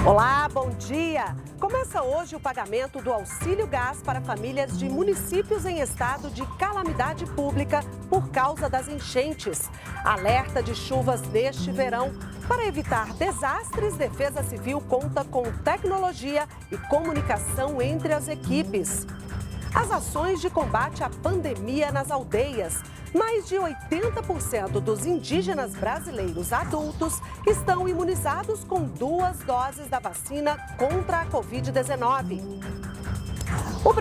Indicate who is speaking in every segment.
Speaker 1: Olá, bom dia! Começa hoje o pagamento do Auxílio Gás para famílias de municípios em estado de calamidade pública por causa das enchentes. Alerta de chuvas neste verão. Para evitar desastres, Defesa Civil conta com tecnologia e comunicação entre as equipes. As ações de combate à pandemia nas aldeias. Mais de 80% dos indígenas brasileiros adultos estão imunizados com 2 doses da vacina contra a Covid-19. O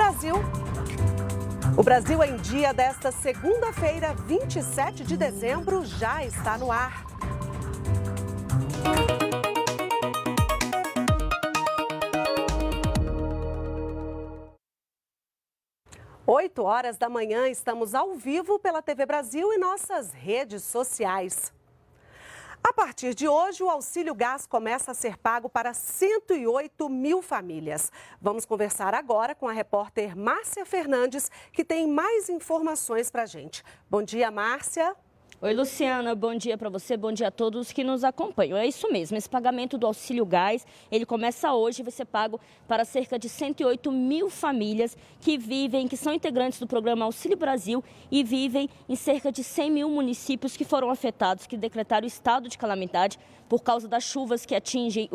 Speaker 1: Brasil em Dia desta segunda-feira, 27 de dezembro, já está no ar. 8 horas da manhã, estamos ao vivo pela TV Brasil e nossas redes sociais. A partir de hoje, o Auxílio Gás começa a ser pago para 108 mil famílias. Vamos conversar agora com a repórter Márcia Fernandes, que tem mais informações para a gente. Bom dia, Márcia.
Speaker 2: Oi, Luciana, bom dia para você, bom dia a todos que nos acompanham. É isso mesmo, esse pagamento do Auxílio Gás, ele começa hoje e vai ser pago para cerca de 108 mil famílias que são integrantes do programa Auxílio Brasil e vivem em cerca de 100 mil municípios que foram afetados, que decretaram estado de calamidade por causa das chuvas que atingem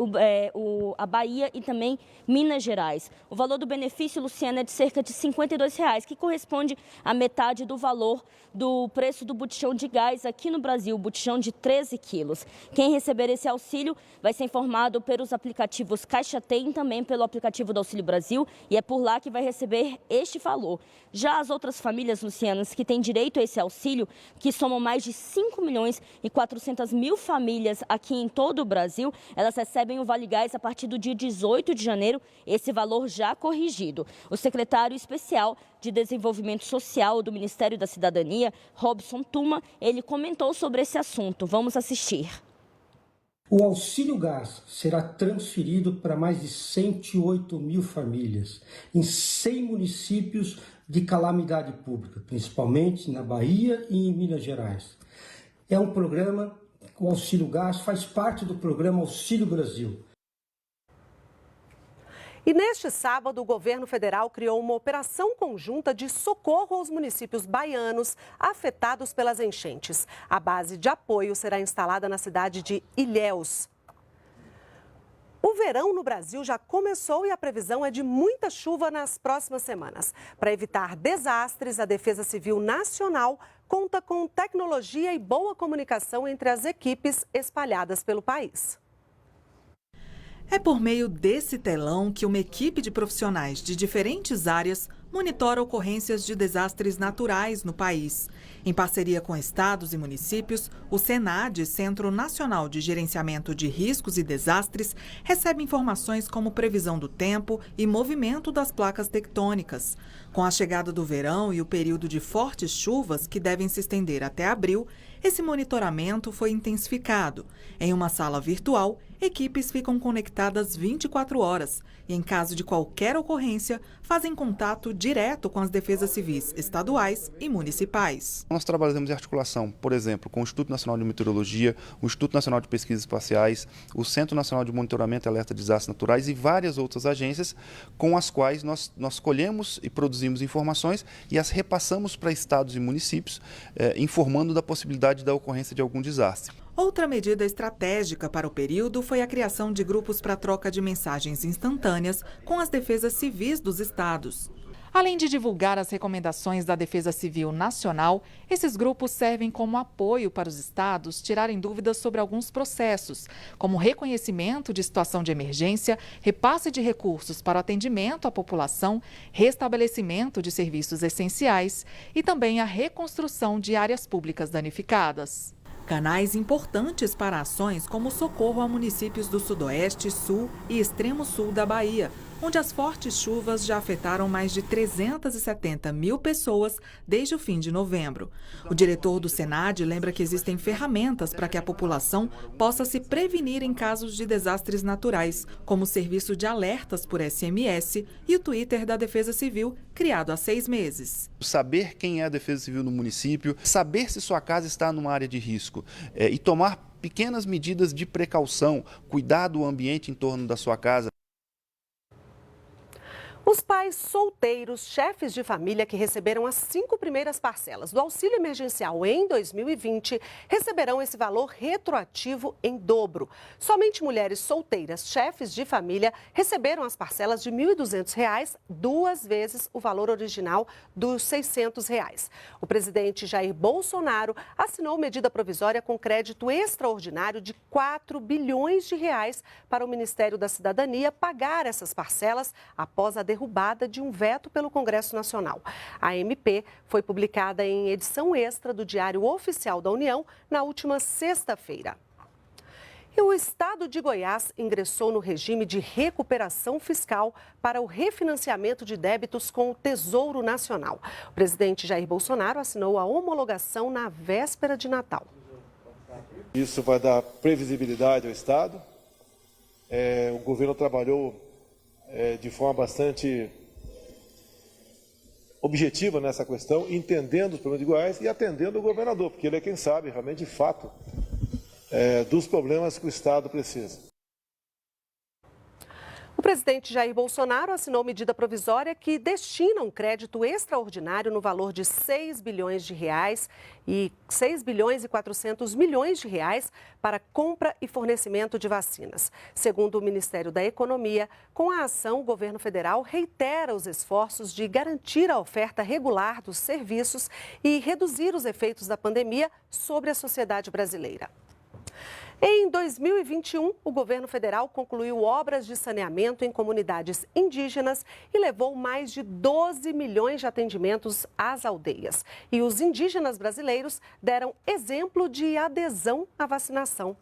Speaker 2: a Bahia e também Minas Gerais. O valor do benefício, Luciana, é de cerca de R$ 52,00, que corresponde à metade do valor do preço do botijão de gás aqui no Brasil, botijão de 13 quilos. Quem receber esse auxílio vai ser informado pelos aplicativos Caixa Tem e também pelo aplicativo do Auxílio Brasil e é por lá que vai receber este valor. Já as outras famílias, Lucianas, que têm direito a esse auxílio, que somam mais de 5 milhões e 400 mil famílias aqui em todo o Brasil, elas recebem o Vale Gás a partir do dia 18 de janeiro, esse valor já corrigido. O secretário especial de Desenvolvimento Social do Ministério da Cidadania, Robson Tuma, ele comentou sobre esse assunto. Vamos assistir.
Speaker 3: O Auxílio Gás será transferido para mais de 108 mil famílias, em 100 municípios de calamidade pública, principalmente na Bahia e em Minas Gerais. É um programa, o Auxílio Gás faz parte do programa Auxílio Brasil.
Speaker 1: E neste sábado, o governo federal criou uma operação conjunta de socorro aos municípios baianos afetados pelas enchentes. A base de apoio será instalada na cidade de Ilhéus. O verão no Brasil já começou e a previsão é de muita chuva nas próximas semanas. Para evitar desastres, a Defesa Civil Nacional conta com tecnologia e boa comunicação entre as equipes espalhadas pelo país.
Speaker 4: É por meio desse telão que uma equipe de profissionais de diferentes áreas monitora ocorrências de desastres naturais no país. Em parceria com estados e municípios, o SENAD, Centro Nacional de Gerenciamento de Riscos e Desastres, recebe informações como previsão do tempo e movimento das placas tectônicas. Com a chegada do verão e o período de fortes chuvas, que devem se estender até abril, esse monitoramento foi intensificado. Em uma sala virtual, equipes ficam conectadas 24 horas e, em caso de qualquer ocorrência, fazem contato direto com as defesas civis estaduais e municipais.
Speaker 5: Nós trabalhamos em articulação, por exemplo, com o Instituto Nacional de Meteorologia, o Instituto Nacional de Pesquisas Espaciais, o Centro Nacional de Monitoramento e Alerta de Desastres Naturais e várias outras agências com as quais nós colhemos e produzimos informações e as repassamos para estados e municípios, informando da possibilidade da ocorrência de algum desastre.
Speaker 4: Outra medida estratégica para o período foi a criação de grupos para troca de mensagens instantâneas com as defesas civis dos estados. Além de divulgar as recomendações da Defesa Civil Nacional, esses grupos servem como apoio para os estados tirarem dúvidas sobre alguns processos, como reconhecimento de situação de emergência, repasse de recursos para o atendimento à população, restabelecimento de serviços essenciais e também a reconstrução de áreas públicas danificadas. Canais importantes para ações como o socorro a municípios do Sudoeste, Sul e Extremo Sul da Bahia, onde as fortes chuvas já afetaram mais de 370 mil pessoas desde o fim de novembro. O diretor do SENAD lembra que existem ferramentas para que a população possa se prevenir em casos de desastres naturais, como o serviço de alertas por SMS e o Twitter da Defesa Civil, criado há 6 meses.
Speaker 5: Saber quem é a Defesa Civil no município, saber se sua casa está numa área de risco e tomar pequenas medidas de precaução, cuidar do ambiente em torno da sua casa.
Speaker 1: Os pais solteiros, chefes de família que receberam as 5 primeiras parcelas do auxílio emergencial em 2020 receberão esse valor retroativo em dobro. Somente mulheres solteiras, chefes de família, receberam as parcelas de R$ 1.200, 2 vezes o valor original dos R$ 600. O presidente Jair Bolsonaro assinou medida provisória com crédito extraordinário de 4 bilhões de reais para o Ministério da Cidadania pagar essas parcelas após a derrubada de um veto pelo Congresso Nacional. A MP foi publicada em edição extra do Diário Oficial da União na última sexta-feira. E o estado de Goiás ingressou no regime de recuperação fiscal para o refinanciamento de débitos com o Tesouro Nacional. O presidente Jair Bolsonaro assinou a homologação na véspera de Natal.
Speaker 6: Isso vai dar previsibilidade ao estado. O governo trabalhou de forma bastante objetiva nessa questão, entendendo os problemas de Goiás e atendendo o governador, porque ele é quem sabe realmente, de fato, dos problemas que o estado precisa.
Speaker 1: O presidente Jair Bolsonaro assinou medida provisória que destina um crédito extraordinário no valor de 6 bilhões de reais e 6 bilhões e 400 milhões de reais para compra e fornecimento de vacinas. Segundo o Ministério da Economia, com a ação, o governo federal reitera os esforços de garantir a oferta regular dos serviços e reduzir os efeitos da pandemia sobre a sociedade brasileira. Em 2021, o governo federal concluiu obras de saneamento em comunidades indígenas e levou mais de 12 milhões de atendimentos às aldeias. E os indígenas brasileiros deram exemplo de adesão à vacinação.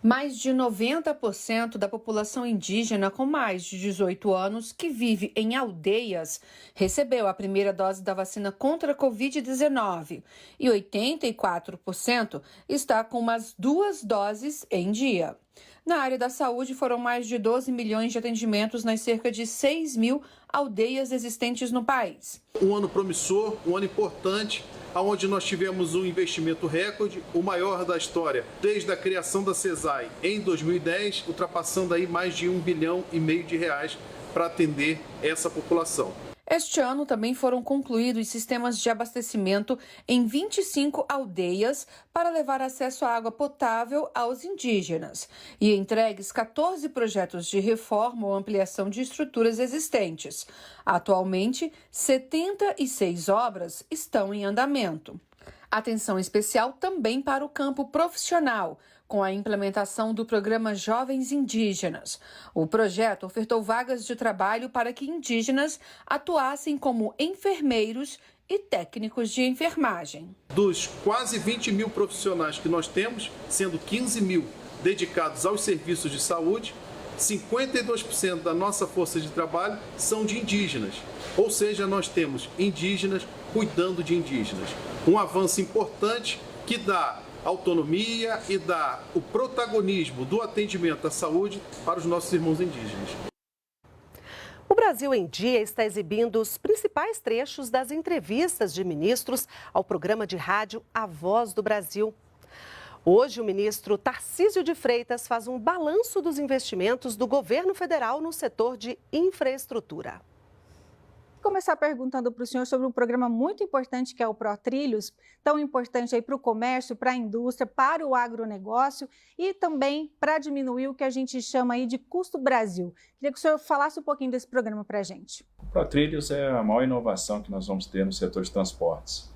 Speaker 7: Mais de 90% da população indígena com mais de 18 anos que vive em aldeias recebeu a primeira dose da vacina contra a Covid-19 e 84% está com umas 2 doses em dia. Na área da saúde, foram mais de 12 milhões de atendimentos nas cerca de 6 mil aldeias existentes no país.
Speaker 8: Um ano promissor, um ano importante, onde nós tivemos um investimento recorde, o maior da história, desde a criação da CESAI em 2010, ultrapassando aí mais de 1,5 bilhão de reais para atender essa população.
Speaker 7: Este ano também foram concluídos sistemas de abastecimento em 25 aldeias para levar acesso à água potável aos indígenas e entregues 14 projetos de reforma ou ampliação de estruturas existentes. Atualmente, 76 obras estão em andamento. Atenção especial também para o campo profissional, com a implementação do programa Jovens Indígenas. O projeto ofertou vagas de trabalho para que indígenas atuassem como enfermeiros e técnicos de enfermagem.
Speaker 8: Dos quase 20 mil profissionais que nós temos, sendo 15 mil dedicados aos serviços de saúde, 52% da nossa força de trabalho são de indígenas. Ou seja, nós temos indígenas cuidando de indígenas. Um avanço importante que dá autonomia e dá o protagonismo do atendimento à saúde para os nossos irmãos indígenas.
Speaker 1: O Brasil em Dia está exibindo os principais trechos das entrevistas de ministros ao programa de rádio A Voz do Brasil. Hoje, o ministro Tarcísio de Freitas faz um balanço dos investimentos do governo federal no setor de infraestrutura.
Speaker 9: Vou começar perguntando para o senhor sobre um programa muito importante que é o ProTrilhos, tão importante aí para o comércio, para a indústria, para o agronegócio e também para diminuir o que a gente chama aí de custo Brasil. Queria que o senhor falasse um pouquinho desse programa para a gente.
Speaker 10: O ProTrilhos é a maior inovação que nós vamos ter no setor de transportes.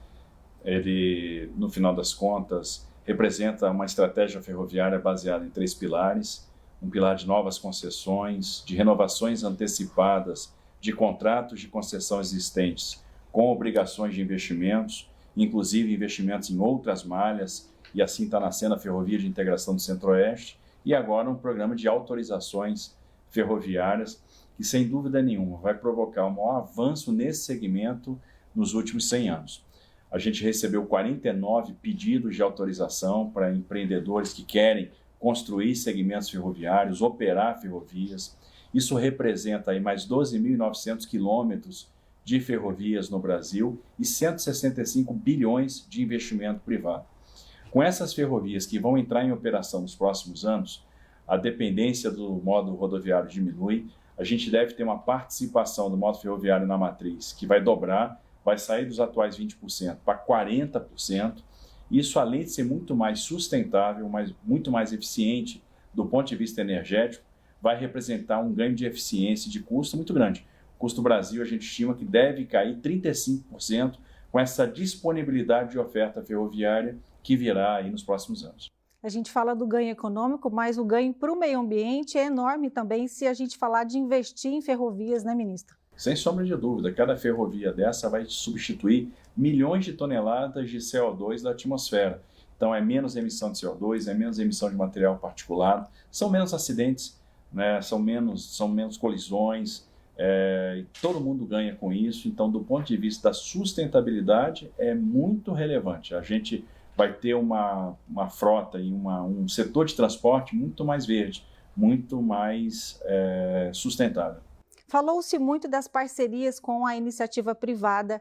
Speaker 10: Ele, no final das contas, representa uma estratégia ferroviária baseada em 3 pilares, um pilar de novas concessões, de renovações antecipadas de contratos de concessão existentes com obrigações de investimentos, inclusive investimentos em outras malhas, e assim está nascendo a Ferrovia de Integração do Centro-Oeste, e agora um programa de autorizações ferroviárias que, sem dúvida nenhuma, vai provocar um maior avanço nesse segmento nos últimos 100 anos. A gente recebeu 49 pedidos de autorização para empreendedores que querem construir segmentos ferroviários, operar ferrovias. Isso representa aí mais 12.900 quilômetros de ferrovias no Brasil e 165 bilhões de investimento privado. Com essas ferrovias que vão entrar em operação nos próximos anos, a dependência do modo rodoviário diminui, a gente deve ter uma participação do modo ferroviário na matriz que vai dobrar, vai sair dos atuais 20% para 40%. Isso, além de ser muito mais sustentável, muito mais eficiente do ponto de vista energético, vai representar um ganho de eficiência e de custo muito grande. O custo Brasil, a gente estima que deve cair 35% com essa disponibilidade de oferta ferroviária que virá aí nos próximos anos.
Speaker 9: A gente fala do ganho econômico, mas o ganho para o meio ambiente é enorme também se a gente falar de investir em ferrovias, né, ministro?
Speaker 10: Sem sombra de dúvida, cada ferrovia dessa vai substituir milhões de toneladas de CO2 da atmosfera. Então é menos emissão de CO2, é menos emissão de material particulado, são menos acidentes, né? são menos colisões, todo mundo ganha com isso. Então, do ponto de vista da sustentabilidade, é muito relevante. A gente vai ter uma frota e um setor de transporte muito mais verde, muito mais sustentável.
Speaker 9: Falou-se muito das parcerias com a iniciativa privada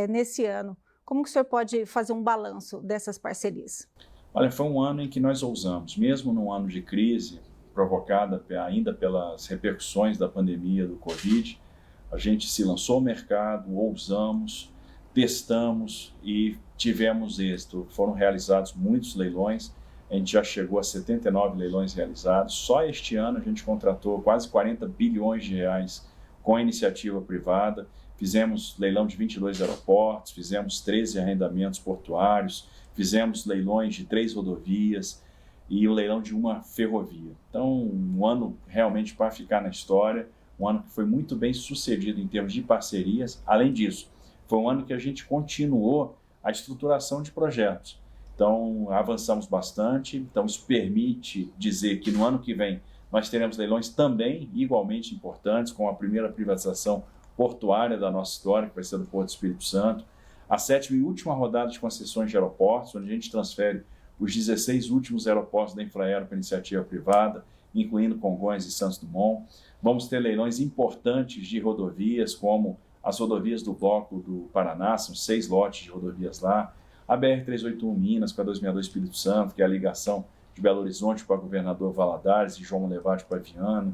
Speaker 9: nesse ano. Como que o senhor pode fazer um balanço dessas parcerias?
Speaker 10: Olha, foi um ano em que nós ousamos, mesmo num ano de crise, provocada ainda pelas repercussões da pandemia do Covid, a gente se lançou ao mercado, ousamos, testamos e tivemos êxito. Foram realizados muitos leilões, a gente já chegou a 79 leilões realizados. Só este ano a gente contratou quase 40 bilhões de reais com a iniciativa privada. Fizemos leilão de 22 aeroportos, fizemos 13 arrendamentos portuários, fizemos leilões de 3 rodovias e o leilão de uma ferrovia. Então, um ano realmente para ficar na história, um ano que foi muito bem sucedido em termos de parcerias. Além disso, foi um ano que a gente continuou a estruturação de projetos. Então, avançamos bastante. Então, isso permite dizer que no ano que vem nós teremos leilões também igualmente importantes, com a primeira privatização portuária da nossa história, que vai ser do Porto do Espírito Santo, a 7ª e última rodada de concessões de aeroportos, onde a gente transfere os 16 últimos aeroportos da Infraero para iniciativa privada, incluindo Congonhas e Santos Dumont. Vamos ter leilões importantes de rodovias, como as rodovias do Bloco do Paraná, são 6 lotes de rodovias lá, a BR-381 Minas para 262 Espírito Santo, que é a ligação de Belo Horizonte para Governador Valadares e João Monlevade para Viana,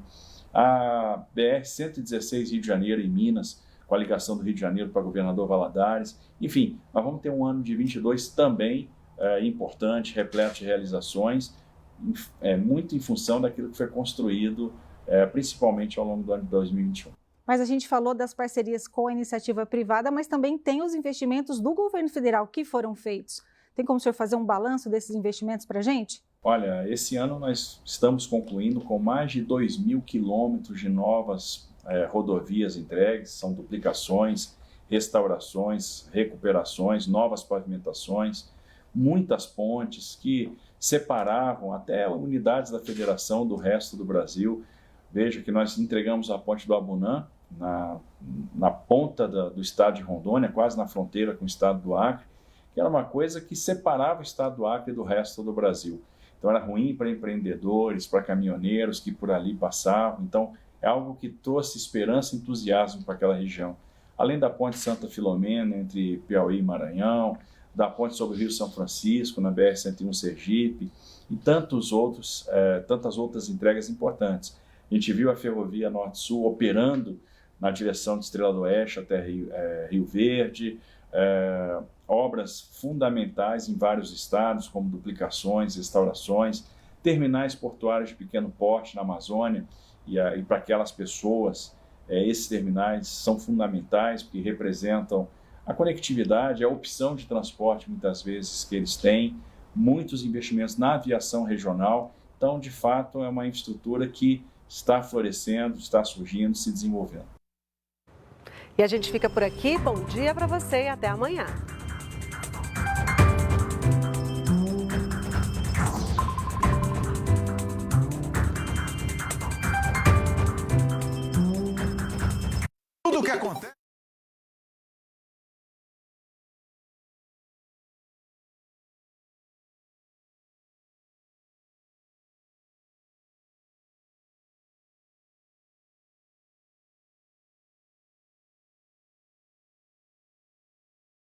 Speaker 10: a BR-116 Rio de Janeiro em Minas, com a ligação do Rio de Janeiro para Governador Valadares. Enfim, nós vamos ter um ano de 22 também importante, repleto de realizações, muito em função daquilo que foi construído, principalmente ao longo do ano de 2021.
Speaker 9: Mas a gente falou das parcerias com a iniciativa privada, mas também tem os investimentos do governo federal que foram feitos. Tem como o senhor fazer um balanço desses investimentos para a gente?
Speaker 10: Olha, esse ano nós estamos concluindo com mais de 2.000 quilômetros de novas rodovias entregues, são duplicações, restaurações, recuperações, novas pavimentações, muitas pontes que separavam até unidades da federação do resto do Brasil. Veja que nós entregamos a ponte do Abunã, na ponta do estado de Rondônia, quase na fronteira com o estado do Acre, que era uma coisa que separava o estado do Acre do resto do Brasil. Então era ruim para empreendedores, para caminhoneiros que por ali passavam. Então é algo que trouxe esperança e entusiasmo para aquela região. Além da ponte Santa Filomena, entre Piauí e Maranhão, da ponte sobre o Rio São Francisco, na BR-101 Sergipe, e tantas outras entregas importantes. A gente viu a Ferrovia Norte-Sul operando na direção de Estrela do Oeste até Rio Verde, obras fundamentais em vários estados, como duplicações, restaurações, terminais portuários de pequeno porte na Amazônia, e para aquelas pessoas, esses terminais são fundamentais, porque representam a conectividade, a opção de transporte, muitas vezes, que eles têm, muitos investimentos na aviação regional. Então, de fato, é uma infraestrutura que está florescendo, está surgindo, se desenvolvendo.
Speaker 1: E a gente fica por aqui. Bom dia para você e até amanhã.
Speaker 11: Tudo o que acontece...